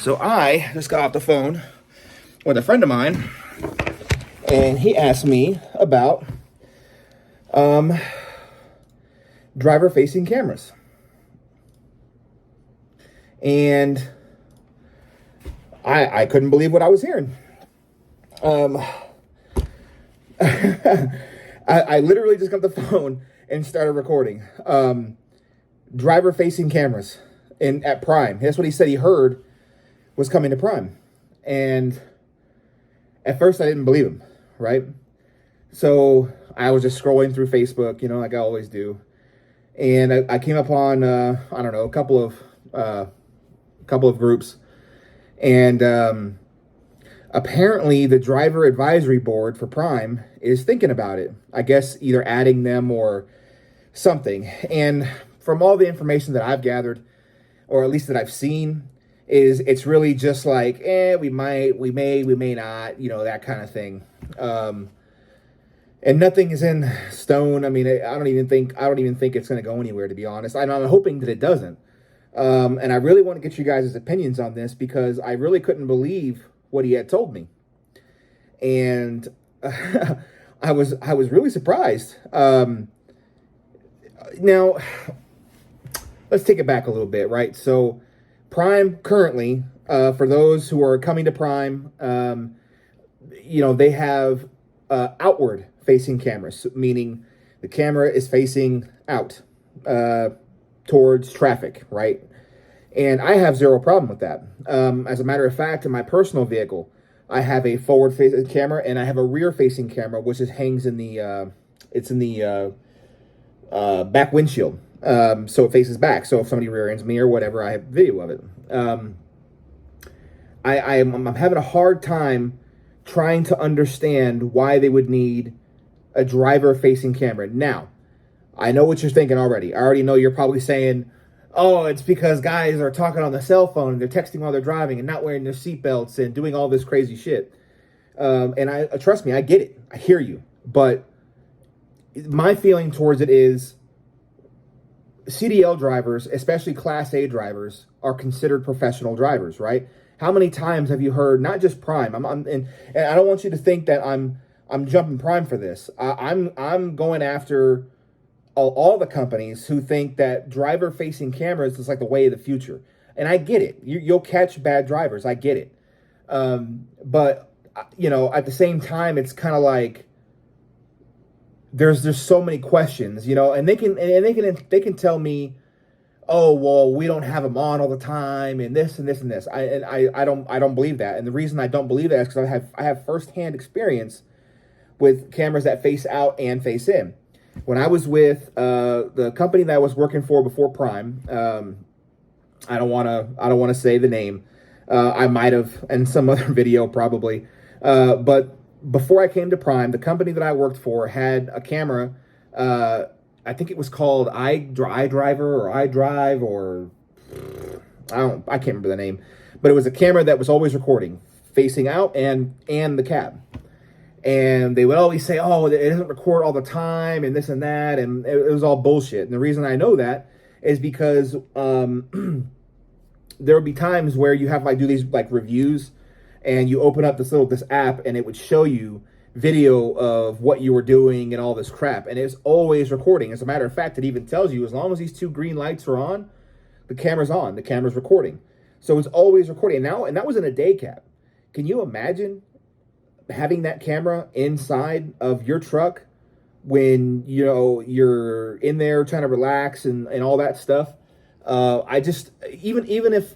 So I just got off the phone with a friend of mine, and he asked me about driver-facing cameras. And I couldn't believe what I was hearing. I literally just got the phone and started recording. Driver-facing cameras at Prime. That's what he said he heard was coming to Prime. And at first I didn't believe him, right? So I was just scrolling through Facebook, like I always do. And I came upon, I don't know, a couple of groups. And apparently the driver advisory board for Prime is thinking about it. I guess either adding them or something. And from all the information that I've gathered, or at least that I've seen, it's really just like, we may not, that kind of thing. And nothing is in stone. I mean, I don't even think it's going to go anywhere, to be honest. I'm hoping that it doesn't. And I really want to get you guys' opinions on this because I really couldn't believe what he had told me. And I was really surprised. Now, let's take it back a little bit, right? So Prime currently, for those who are coming to Prime, they have outward facing cameras, meaning the camera is facing out towards traffic, right? And I have zero problem with that. As a matter of fact, in my personal vehicle, I have a forward-facing camera and I have a rear-facing camera, which hangs in the back windshield. So it faces back. So if somebody rear ends me or whatever, I have video of it. I'm having a hard time trying to understand why they would need a driver-facing camera. Now, I know what you're thinking already. I already know you're probably saying, oh, it's because guys are talking on the cell phone and they're texting while they're driving and not wearing their seatbelts and doing all this crazy shit. And trust me, I get it. I hear you. But my feeling towards it is CDL drivers, especially Class A drivers, are considered professional drivers, right? How many times have you heard, not just Prime, and I don't want you to think that I'm jumping Prime for this. I'm going after all the companies who think that driver-facing cameras is like the way of the future. And I get it. You'll catch bad drivers. I get it. But, at the same time, it's kind of like there's so many questions, and they can tell me, oh, well, we don't have them on all the time and this and this and this. I don't believe that. And the reason I don't believe that is because I have firsthand experience with cameras that face out and face in. When I was with the company that I was working for before Prime, I don't want to say the name. I might have in some other video probably. But before I came to Prime, the company that I worked for had a camera. I think it was called iDriver or iDrive or I can't remember the name, but it was a camera that was always recording, facing out and the cab. And they would always say, oh, it doesn't record all the time and this and that. And it was all bullshit. And the reason I know that is because there would be times where you have do these reviews and you open up this app and it would show you video of what you were doing and all this crap. And it's always recording. As a matter of fact, it even tells you as long as these two green lights are on, the camera's on. The camera's recording. So it's always recording. And that was in a day cab. Can you imagine having that camera inside of your truck when you're in there trying to relax and all that stuff? I just even if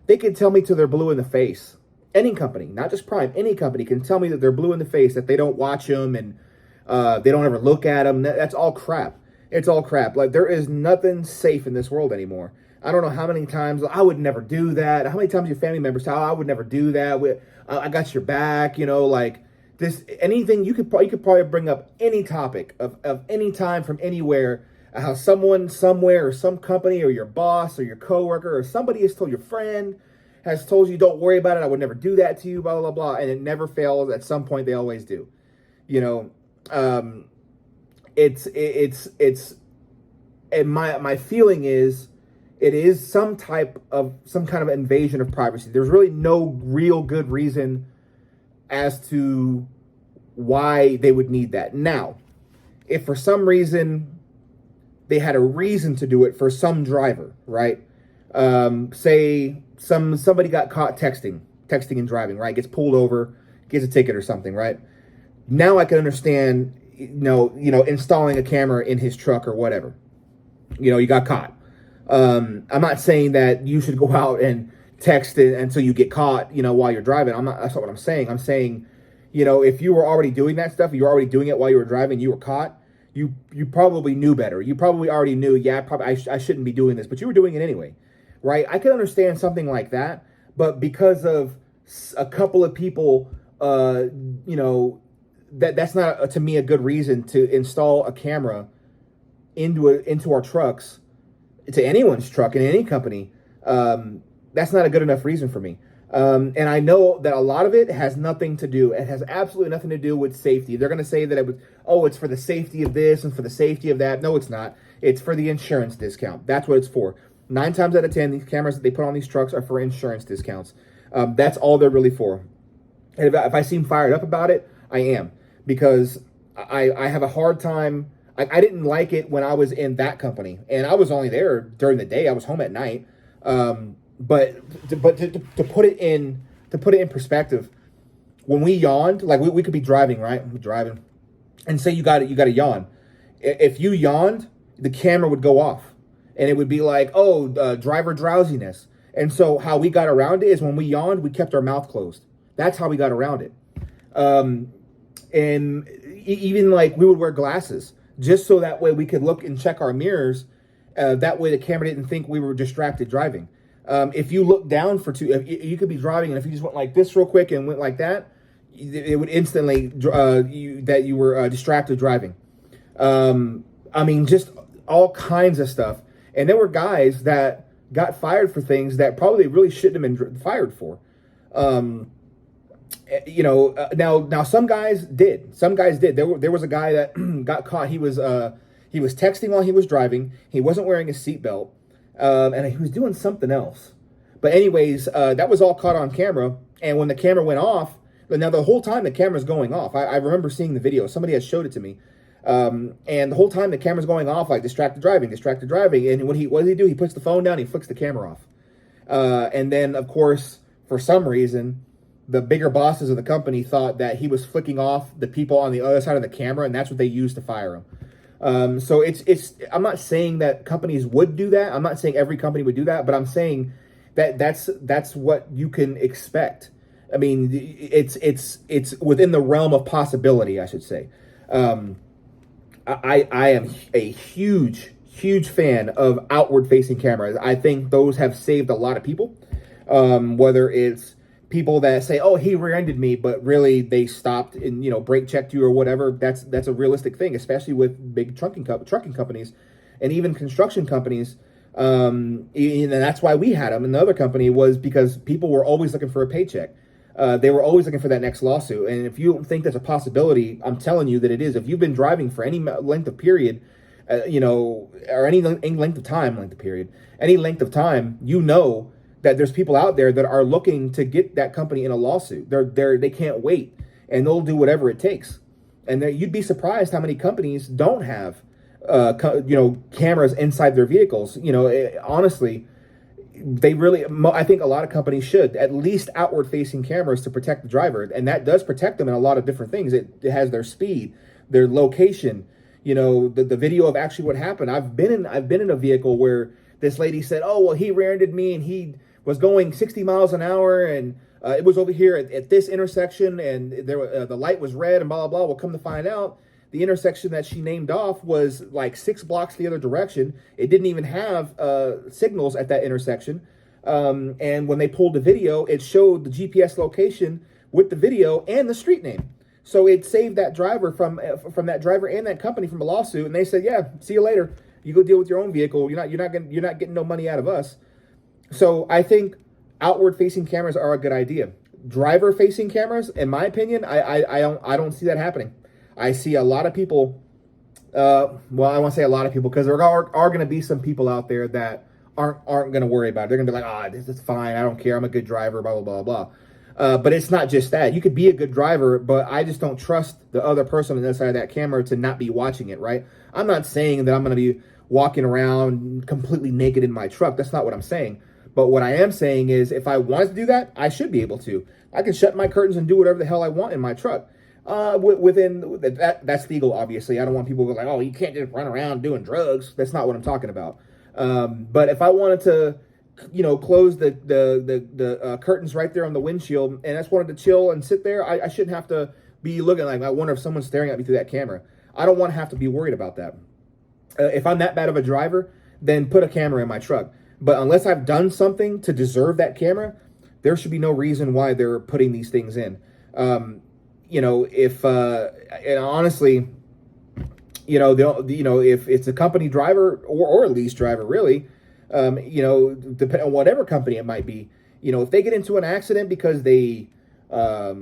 they could tell me till they're blue in the face, any company, not just Prime, any company can tell me that they're blue in the face, that they don't watch them and they don't ever look at them. That's all crap. It's all crap. There is nothing safe in this world anymore. I don't know how many times I would never do that. How many times your family members tell I would never do that. I got your back, this, anything you could probably bring up any topic of any time from anywhere, how someone somewhere or some company or your boss or your coworker or somebody has told your friend has told you, don't worry about it. I would never do that to you, blah, blah, blah. And it never fails. At some point, they always do. And my feeling is it is some kind of invasion of privacy. There's really no real good reason as to why they would need that. Now, if for some reason they had a reason to do it for some driver, right? Say somebody got caught texting and driving, right? Gets pulled over, gets a ticket or something, right? Now I can understand, installing a camera in his truck or whatever. You got caught. I'm not saying that you should go out and text it until you get caught, while you're driving. That's not what I'm saying. I'm saying, if you were already doing that stuff, you were already doing it while you were driving, you were caught, you probably knew better. You probably already knew, I shouldn't be doing this, but you were doing it anyway, right? I can understand something like that, but because of a couple of people, that's not, to me, a good reason to install a camera into our trucks, to anyone's truck in any company. That's not a good enough reason for me. And I know that a lot of it has absolutely nothing to do with safety. They're going to say that it's for the safety of this and for the safety of that. No, it's not. It's for the insurance discount. That's what it's for. 9 times out of 10, these cameras that they put on these trucks are for insurance discounts. That's all they're really for. And if I seem fired up about it, I am, because I have a hard time. I didn't like it when I was in that company, and I was only there during the day. I was home at night. But to put it in perspective, when we yawned, like we could be driving, right? We're driving, and say you got a yawn. If you yawned, the camera would go off, and it would be like, driver drowsiness. And so how we got around it is when we yawned, we kept our mouth closed. That's how we got around it. And even like we would wear glasses just so that way we could look and check our mirrors. That way the camera didn't think we were distracted driving. If you look down you could be driving, and if you just went like this real quick and went like that, it would instantly that you were distracted driving. Just all kinds of stuff. And there were guys that got fired for things that probably really shouldn't have been fired for. Now some guys did. There was a guy that got caught. He was texting while he was driving. He wasn't wearing a seatbelt, and he was doing something else. But anyways, that was all caught on camera. And when the camera went off, now the whole time the camera's going off, I remember seeing the video. Somebody had showed it to me. And the whole time the camera's going off, like distracted driving. And what does he do? He puts the phone down, he flicks the camera off. And then, of course, for some reason, the bigger bosses of the company thought that he was flicking off the people on the other side of the camera, and that's what they used to fire him. So I'm not saying that companies would do that. I'm not saying every company would do that, but I'm saying that that's what you can expect. I mean, it's within the realm of possibility, I should say. I am a huge fan of outward-facing cameras. I think those have saved a lot of people. Whether it's people that say, "Oh, he rear-ended me," but really they stopped and brake checked you or whatever. That's a realistic thing, especially with big trucking companies and even construction companies. And that's why we had them. And the other company was because people were always looking for a paycheck. They were always looking for that next lawsuit. And if you don't think that's a possibility, I'm telling you that it is. If you've been driving for any length of period, or any length of time, that there's people out there that are looking to get that company in a lawsuit. They can't wait, and they'll do whatever it takes. And you'd be surprised how many companies don't have, cameras inside their vehicles. Honestly, I think a lot of companies should at least outward-facing cameras to protect the driver, and that does protect them in a lot of different things. It has their speed, their location, the video of actually what happened. I've been in a vehicle where this lady said, "Oh, well, he rear-ended me, and he was going 60 miles an hour, and it was over here at this intersection, and the light was red, and blah, blah, blah." Well, come to find out, the intersection that she named off was like 6 blocks the other direction. It didn't even have signals at that intersection. And when they pulled the video, it showed the GPS location with the video and the street name. So it saved that driver from that driver and that company from a lawsuit. And they said, "Yeah, see you later. You go deal with your own vehicle. You're not getting no money out of us." So I think outward-facing cameras are a good idea. Driver-facing cameras, in my opinion, I don't see that happening. I see a lot of people. I won't say a lot of people, because there are going to be some people out there that aren't going to worry about it. They're going to be like, ah, this is fine. I don't care. I'm a good driver, blah, blah, blah, blah. But it's not just that. You could be a good driver, but I just don't trust the other person on the other side of that camera to not be watching it, right? I'm not saying that I'm going to be walking around completely naked in my truck. That's not what I'm saying. But what I am saying is if I wanted to do that, I should be able to. I can shut my curtains and do whatever the hell I want in my truck. Within that's legal, obviously. I don't want people to go like, oh, you can't just run around doing drugs. That's not what I'm talking about. But if I wanted to, close the curtains right there on the windshield, and I just wanted to chill and sit there, I shouldn't have to be looking like, I wonder if someone's staring at me through that camera. I don't want to have to be worried about that. If I'm that bad of a driver, then put a camera in my truck. But unless I've done something to deserve that camera, there should be no reason why they're putting these things in. And honestly, if it's a company driver or a lease driver, really, depending on whatever company it might be, if they get into an accident because they are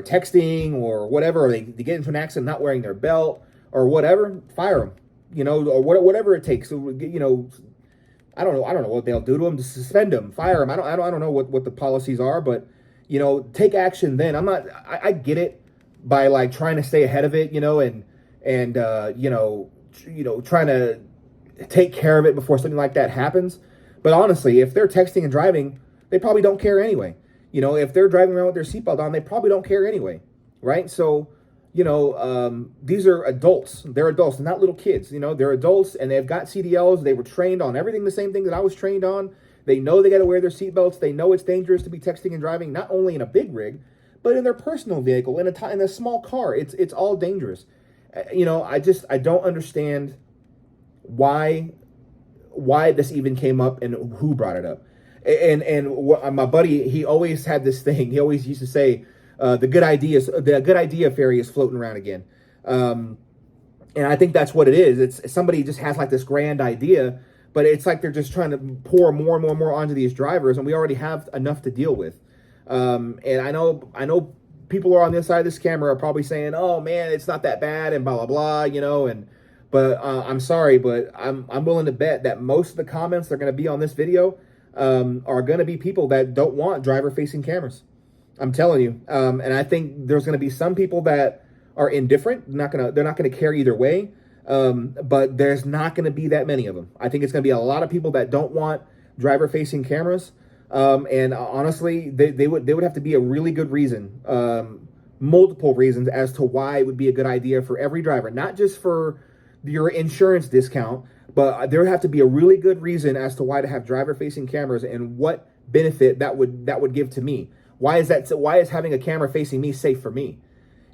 texting or whatever, or they get into an accident not wearing their belt or whatever, fire them, or whatever it takes. I don't know what they'll do to them, to suspend them, fire them. I don't know what the policies are, but take action then. I get it by like trying to stay ahead of it, and trying to take care of it before something like that happens. But honestly, if they're texting and driving, they probably don't care anyway. If they're driving around with their seatbelt on, they probably don't care anyway, right? So, these are adults. They're adults, they're not little kids. They're adults, and they've got CDLs. They were trained on everything, the same thing that I was trained on. They know they got to wear their seatbelts. They know it's dangerous to be texting and driving, not only in a big rig, but in their personal vehicle, in a small car. It's all dangerous. I don't understand why this even came up and who brought it up. And my buddy, he always had this thing. He always used to say, the good idea fairy is floating around again. And I think that's what it is. It's somebody just has like this grand idea, but it's like they're just trying to pour more and more onto these drivers, and we already have enough to deal with. And I know people are on this side of this camera are probably saying, "Oh man, it's not that bad," and blah blah blah, But I'm sorry, but I'm willing to bet that most of the comments that are going to be on this video are going to be people that don't want driver-facing cameras. I'm telling you, and I think there's going to be some people that are indifferent. They're not gonna care either way. But there's not going to be that many of them. I think it's going to be a lot of people that don't want driver-facing cameras. And honestly, they would have to be a really good reason, multiple reasons as to why it would be a good idea for every driver, not just for your insurance discount, but there would have to be a really good reason as to why to have driver-facing cameras and what benefit that would give to me. Why is having a camera facing me safe for me?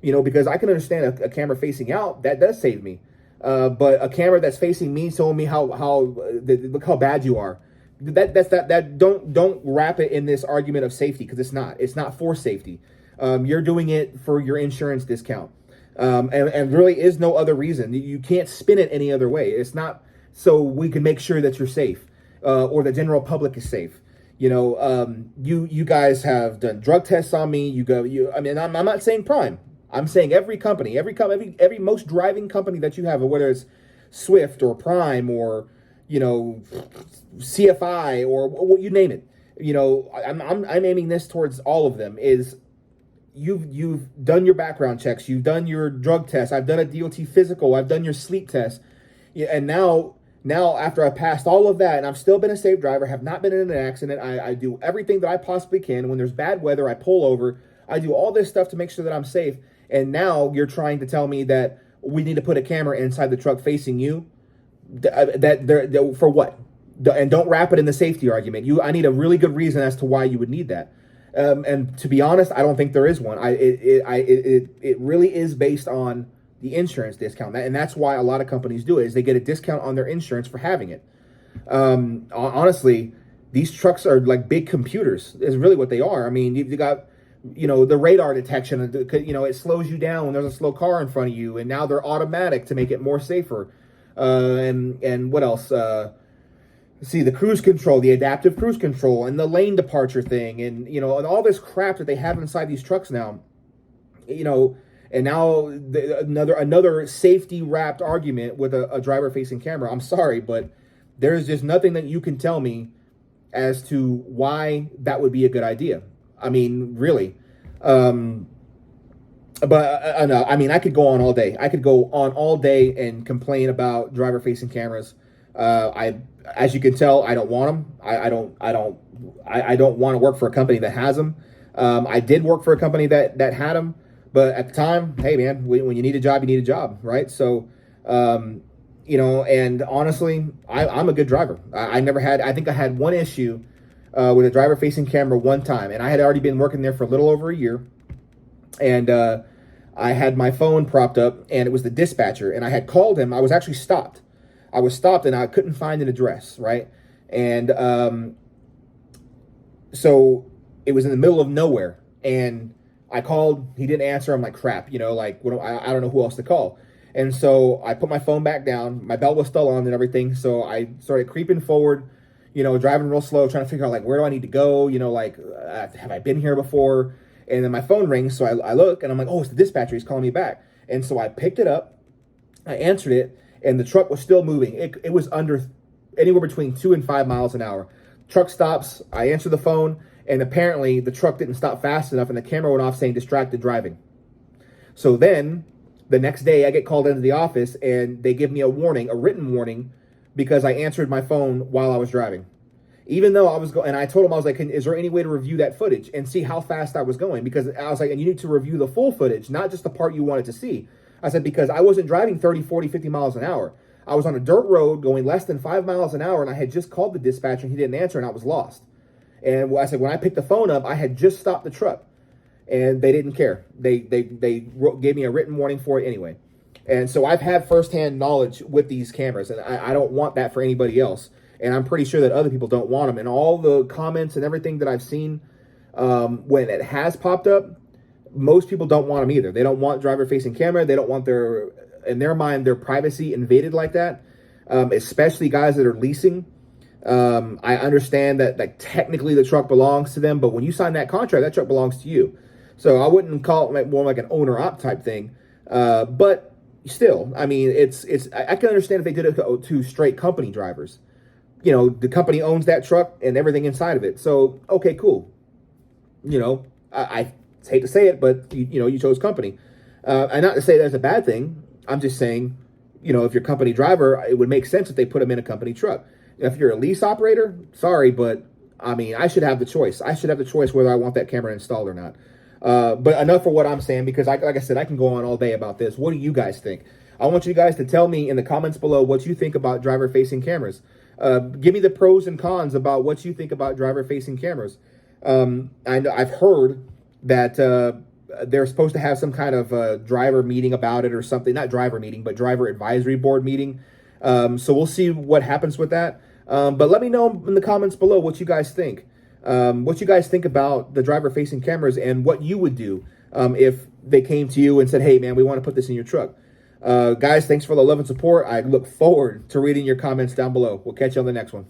Because I can understand a camera facing out, that does save me. But a camera that's facing me, showing me look how bad you are. Don't wrap it in this argument of safety, because it's not for safety. You're doing it for your insurance discount. And really is no other reason. You can't spin it any other way. It's not so we can make sure that you're safe, or the general public is safe. You guys have done drug tests on me. I'm not saying Prime. I'm saying every company, every most driving company that you have, whether it's Swift or Prime or CFI or you name it. I'm aiming this towards all of them. Is you've done your background checks, you've done your drug tests. I've done a DOT physical. I've done your sleep test, and now after I've passed all of that and I've still been a safe driver, have not been in an accident, I do everything that I possibly can. When there's bad weather, I pull over. I do all this stuff to make sure that I'm safe. And now you're trying to tell me that we need to put a camera inside the truck facing you. For what? And don't wrap it in the safety argument. I need a really good reason as to why you would need that. And to be honest, I don't think there is one. It really is based on the insurance discount, and that's why a lot of companies do it. Is they get a discount on their insurance for having it. Honestly, these trucks are like big computers. Is really what they are. I mean, you got. The radar detection, it slows you down when there's a slow car in front of you, and now they're automatic to make it more safer. And what else? See, the cruise control, the adaptive cruise control, and the lane departure thing, and and all this crap that they have inside these trucks now. And now another safety wrapped argument with a driver facing camera. I'm sorry, but There's just nothing that you can tell me as to why that would be a good idea. I mean, really. But no, I mean, I could go on all day. I could go on all day and complain about driver-facing cameras. As you can tell, I don't want them. I don't want to work for a company that has them. I did work for a company that had them, but at the time, hey man, when you need a job, you need a job, right? So, and honestly, I'm a good driver. I never had. I think I had one issue with a driver-facing camera one time, and I had already been working there for a little over a year. And I had my phone propped up, and it was the dispatcher, and I had called him. I was actually stopped. I was stopped, and I couldn't find an address, right? And so it was in the middle of nowhere, and I called. He didn't answer. I'm like, crap, like I don't know who else to call. And so I put my phone back down. My belt was still on and everything, so I started creeping forward, driving real slow, trying to figure out, like, where do I need to go? Have I been here before? And then my phone rings, so I look, and I'm like, oh, it's the dispatcher. He's calling me back. And so I picked it up, I answered it, and the truck was still moving. It was under anywhere between 2 and 5 miles an hour. Truck stops, I answer the phone, and apparently the truck didn't stop fast enough, and the camera went off saying distracted driving. So then, the next day, I get called into the office, and they give me a warning, a written warning, because I answered my phone while I was driving. Even though I was going, and I told him, I was like, is there any way to review that footage and see how fast I was going? Because I was like, and you need to review the full footage, not just the part you wanted to see. I said, because I wasn't driving 30, 40, 50 miles an hour. I was on a dirt road going less than 5 miles an hour, and I had just called the dispatcher, and he didn't answer, and I was lost. And I said, when I picked the phone up, I had just stopped the truck, and they didn't care. They gave me a written warning for it anyway. And so I've had firsthand knowledge with these cameras, and I don't want that for anybody else. And I'm pretty sure that other people don't want them. And all the comments and everything that I've seen when it has popped up, most people don't want them either. They don't want driver-facing camera. They don't want in their mind, their privacy invaded like that, especially guys that are leasing. I understand that, like, technically the truck belongs to them, but when you sign that contract, that truck belongs to you. So I wouldn't call it more like an owner-op type thing. But still, I mean, I can understand if they did it to straight company drivers. The company owns that truck and everything inside of it. So, okay, cool. I hate to say it, but you chose company. And not to say that's a bad thing. I'm just saying, if you're a company driver, it would make sense if they put them in a company truck. If you're a lease operator, sorry, but I mean, I should have the choice. I should have the choice whether I want that camera installed or not. But enough for what I'm saying, because like I said, I can go on all day about this. What do you guys think? I want you guys to tell me in the comments below what you think about driver-facing cameras. Give me the pros and cons about what you think about driver-facing cameras. I've heard that they're supposed to have some kind of driver meeting about it or something. Not driver meeting, but driver advisory board meeting. So we'll see what happens with that. But let me know in the comments below what you guys think. What you guys think about the driver-facing cameras and what you would do if they came to you and said, hey, man, we want to put this in your truck. Guys, thanks for the love and support. I look forward to reading your comments down below. We'll catch you on the next one.